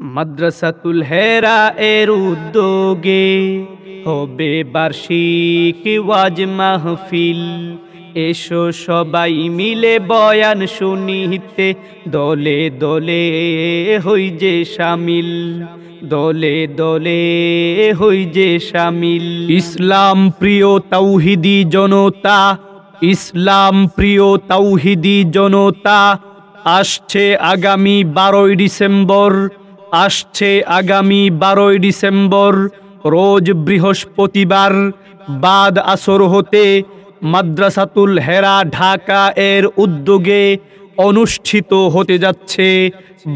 মাদ্রাসাতুল হেরা এর উদ্যোগে হবে বার্ষিক ওয়াজ মাহফিল। এসো সবাই মিলে বয়ান শুনিতে, দলে দলে হই যে শামিল, দলে দলে হই যে শামিল। ইসলাম প্রিয় তাওহীদি জনতা, ইসলাম প্রিয় তাওহীদি জনতা, আসছে আগামী 12ই ডিসেম্বর, আসছে আগামী 12ই ডিসেম্বর রোজ বৃহস্পতিবার বাদ আসর হতে মাদ্রাসাতুল হেরা ঢাকা এর উদ্যোগে অনুষ্ঠিত হতে যাচ্ছে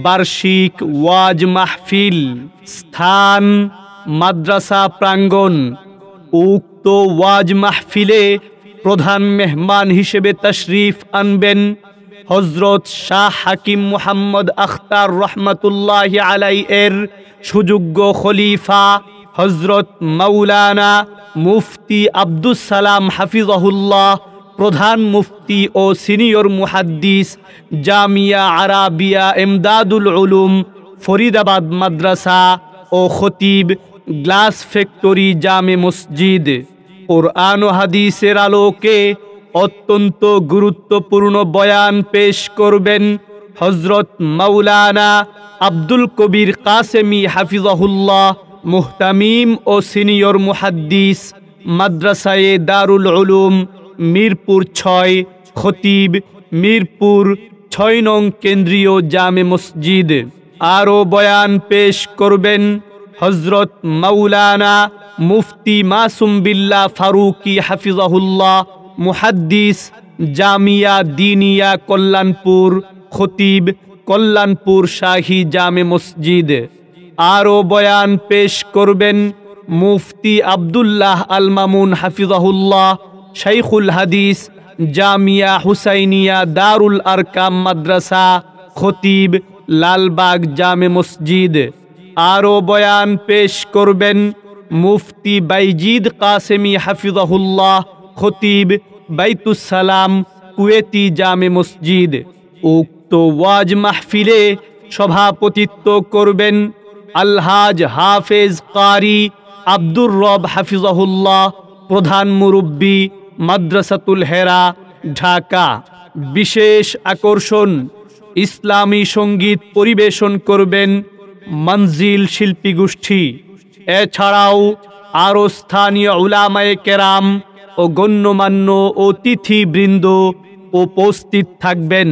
বার্ষিক ওয়াজ মাহফিল। স্থান মাদ্রাসা প্রাঙ্গণ। উক্ত ওয়াজ মাহফিলে প্রধান মেহমান হিসেবে তশরিফ আনবেন হযরত শাহ হাকিম মুহাম্মদ আখতার রহমাতুল্লাহি আলাইহি এর সুযোগ্য খলিফা হযরত মাওলানা মুফতি আব্দুস সালাম হাফিজাহুল্লাহ, প্রধান মুফতি ও সিনিয়র মুহাদ্দিস জামিয়া আরাবিয়া ইমদাদুল উলুম ফরিদাবাদ মাদ্রাসা ও খতিব গ্লাস ফ্যাক্টরি জামে মসজিদ। কুরআন ও হাদিসের আলোকে অত্যন্ত গুরুত্বপূর্ণ বয়ান পেশ করবেন হযরত মাওলানা আব্দুল কবির কাসেমি হাফিজাহুল্লাহ, মুহতামিম ও সিনিয়র মুহাদ্দিস মাদ্রাসায়ে দারুল উলুম মিরপুর 6, খতিব মিরপুর 6 নং কেন্দ্রীয় জামে মসজিদ। আরও বয়ান পেশ করবেন হযরত মাওলানা মুফতি মাসুম বিল্লাহ ফারুকি হাফিজাহুল্লাহ, মুহাদ্দিস জামিয়া দিনিয়া কল্যাণপুর, খতিব কল্যাণপুর শাহী জামে মসজিদ। আরও বয়ান পেশ করবেন মুফতি আব্দুল্লাহ আল মামুন হাফিজাহুল্লাহ, শাইখুল হাদিস জামিয়া হুসাইনিয়া দারুল আরকাম মাদ্রাসা, খতিব লালবাগ জামে মসজিদ। আরও বয়ান পেশ করবেন মুফতি বাইজিদ কাসেমি হাফিজাহুল্লাহ, খতিব বাইতুস সালাম কুয়েতি জামে মসজিদ। উক্ত ওয়াজ মাহফিলে সভাপতিত্ব করবেন আলহাজ হাফেজ কারি আব্দুর রব হাফিজাহুল্লাহ, প্রধান মুরব্বী মাদ্রাসাতুল হেরা ঢাকা। বিশেষ আকর্ষণ ইসলামী সঙ্গীত পরিবেশন করবেন মঞ্জিল শিল্পী গোষ্ঠী। এছাড়াও আরও স্থানীয় উলামায়ে কেরাম ও গণ্যমান্য অতিথিবৃন্দ উপস্থিত থাকবেন।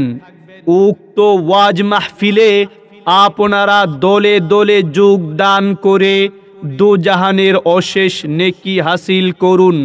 উক্ত ওয়াজ মাহফিলে আপনারা দলে দলে যোগদান করে দোজাহানের অশেষ নেকি হাসিল করুন।